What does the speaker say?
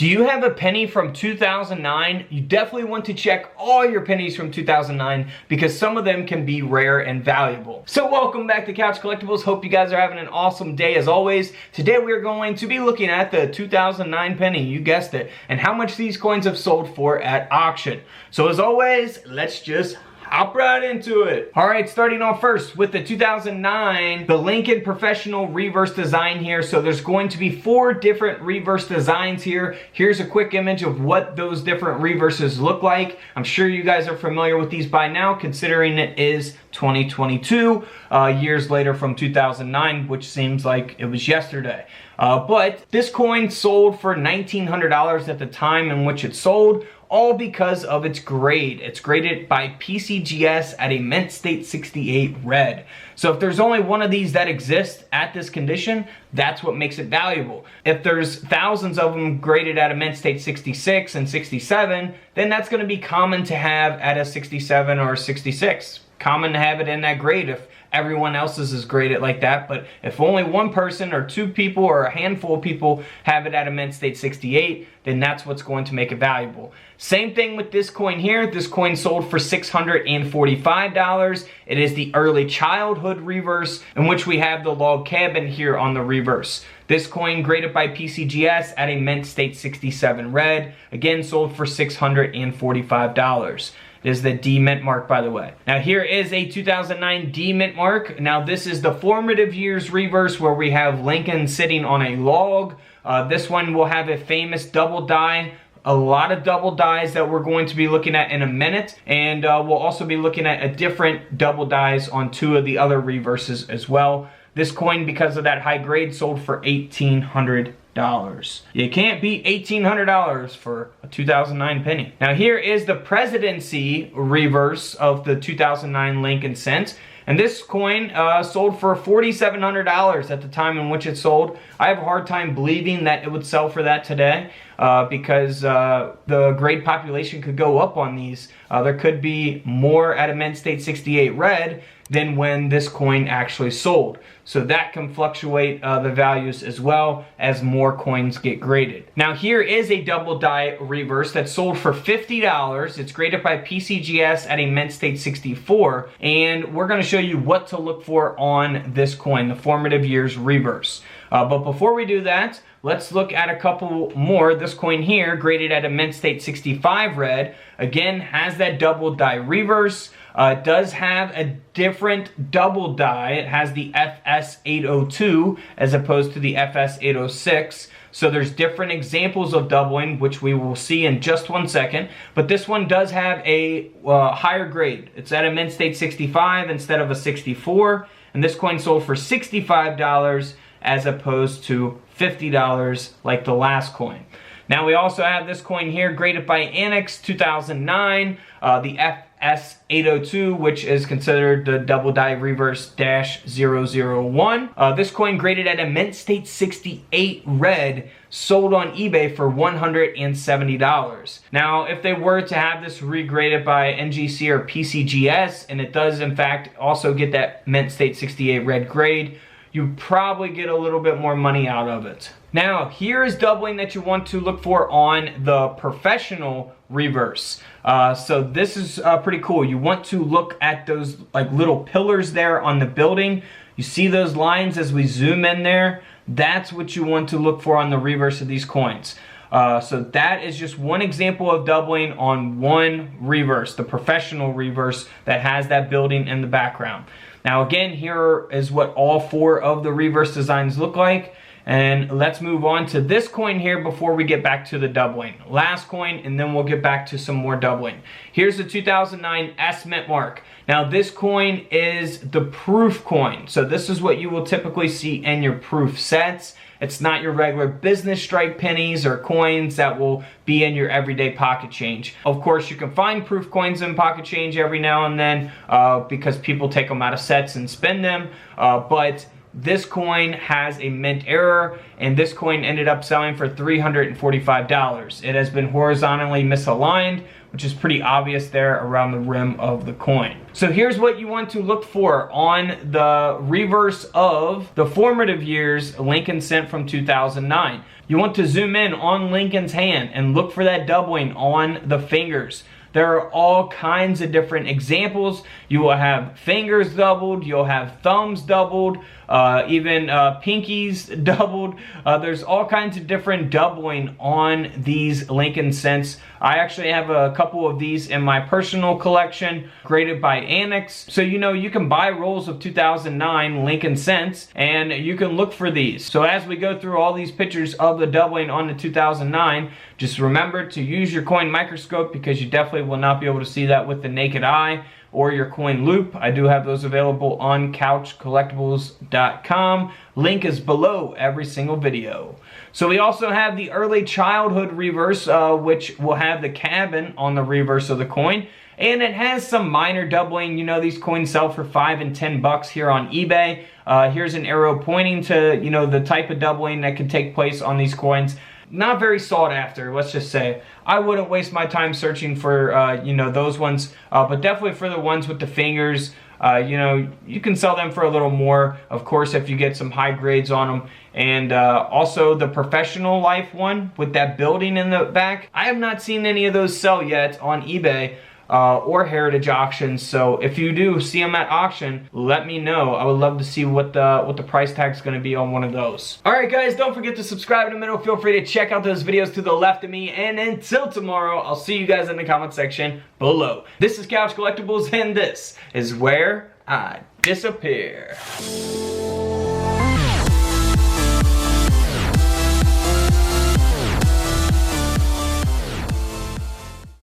Do you have a penny from 2009? You definitely want to check all your pennies from 2009 because some of them can be rare and valuable. So welcome back to Couch Collectibles. Hope you guys are having an awesome day as always. Today we are going to be looking at the 2009 penny, you guessed it, and how much these coins have sold for at auction. So as always, let's just hop right into it. All right, starting off first with the 2009, the Lincoln Professional Reverse Design here. So there's going to be 4 different reverse designs here. Here's a quick image of what those different reverses look like. I'm sure you guys are familiar with these by now, considering it is 2022, years later from 2009, which seems like it was yesterday. But this coin sold for $1,900 at the time in which it sold, all because of its grade. It's graded by PCGS at a mint state 68 red. So if there's only one of these that exists at this condition, that's what makes it valuable. If there's thousands of them graded at a mint state 66 and 67, then that's going to be common to have at a 67 or a 66. Common to have it in that grade if everyone else's is graded like that. But if only one person or 2 people or a handful of people have it at a mint state 68, then that's what's going to make it valuable. Same thing with this coin here. This coin sold for $645. It is the early childhood reverse, in which we have the log cabin here on the reverse. This coin graded by PCGS at a mint state 67 red, again sold for $645. It is the D mint mark, by the way. Now here is a 2009 D mint mark. Now this is the formative years reverse where we have Lincoln sitting on a log. This one will have a famous double die. A lot of double dies that we're going to be looking at in a minute. And we'll also be looking at a different double dies on 2 of the other reverses as well. This coin, because of that high grade, sold for $1,800. You can't beat $1,800 for a 2009 penny. Now here is the presidency reverse of the 2009 Lincoln cent. And this coin sold for $4,700 at the time in which it sold. I have a hard time believing that it would sell for that today because the grade population could go up on these. There could be more at a mint state 68 red than when this coin actually sold. So that can fluctuate the values as well as more coins get graded. Now here is a double die reverse that sold for $50. It's graded by PCGS at a mint state 64. And we're gonna show you what to look for on this coin, the formative years reverse. But before we do that, let's look at a couple more. This coin here, graded at a mint state 65 red, again has that double die reverse. It does have a different double die. It has the FS802 as opposed to the FS806. So there's different examples of doubling, which we will see in just one second. But this one does have a higher grade. It's at a mint state 65 instead of a 64. And this coin sold for $65 as opposed to $50 like the last coin. Now we also have this coin here graded by Annex 2009, the FS802, which is considered the double die reverse -001. This coin graded at a mint state 68 red, sold on eBay for $170. Now if they were to have this regraded by NGC or PCGS, and it does in fact also get that mint state 68 red grade, you probably get a little bit more money out of it. Now, here is doubling that you want to look for on the professional reverse. So this is pretty cool. You want to look at those like little pillars there on the building. You see those lines as we zoom in there? That's what you want to look for on the reverse of these coins. So that is just one example of doubling on one reverse, the professional reverse that has that building in the background. Now again, here is what all 4 of the reverse designs look like. And let's move on to this coin here before we get back to the doubling. Last coin, and then we'll get back to some more doubling. Here's the 2009 S mint mark. Now this coin is the proof coin. So this is what you will typically see in your proof sets. It's not your regular business strike pennies or coins that will be in your everyday pocket change. Of course, you can find proof coins in pocket change every now and then because people take them out of sets and spend them. But this coin has a mint error, and this coin ended up selling for $345. It has been horizontally misaligned, which is pretty obvious there around the rim of the coin. So here's what you want to look for on the reverse of the formative years Lincoln sent from 2009. You want to zoom in on Lincoln's hand and look for that doubling on the fingers. There are all kinds of different examples. You will have fingers doubled, you'll have thumbs doubled, even pinkies doubled. There's all kinds of different doubling on these Lincoln cents. I actually have a couple of these in my personal collection, graded by Annex. So you know you can buy rolls of 2009 Lincoln cents and you can look for these. So as we go through all these pictures of the doubling on the 2009, just remember to use your coin microscope because you definitely will not be able to see that with the naked eye, or your coin loop. I do have those available on couchcollectibles.com. Link is below every single video. So we also have the early childhood reverse, which will have the cabin on the reverse of the coin. And it has some minor doubling. You know, these coins sell for $5 and $10 here on eBay. Here's an arrow pointing to, you know, the type of doubling that can take place on these coins. Not very sought after, let's just say. I wouldn't waste my time searching for, you know, those ones. But definitely for the ones with the fingers, you know, you can sell them for a little more, of course, if you get some high grades on them. And also the professional life one with that building in the back. I have not seen any of those sell yet on eBay. Or heritage auctions. So if you do see them at auction, let me know. I would love to see what the price tag is going to be on one of those. Alright guys, don't forget to subscribe in the middle. Feel free to check out those videos to the left of me. And until tomorrow, I'll see you guys in the comment section below. This is Couch Collectibles and this is where I disappear.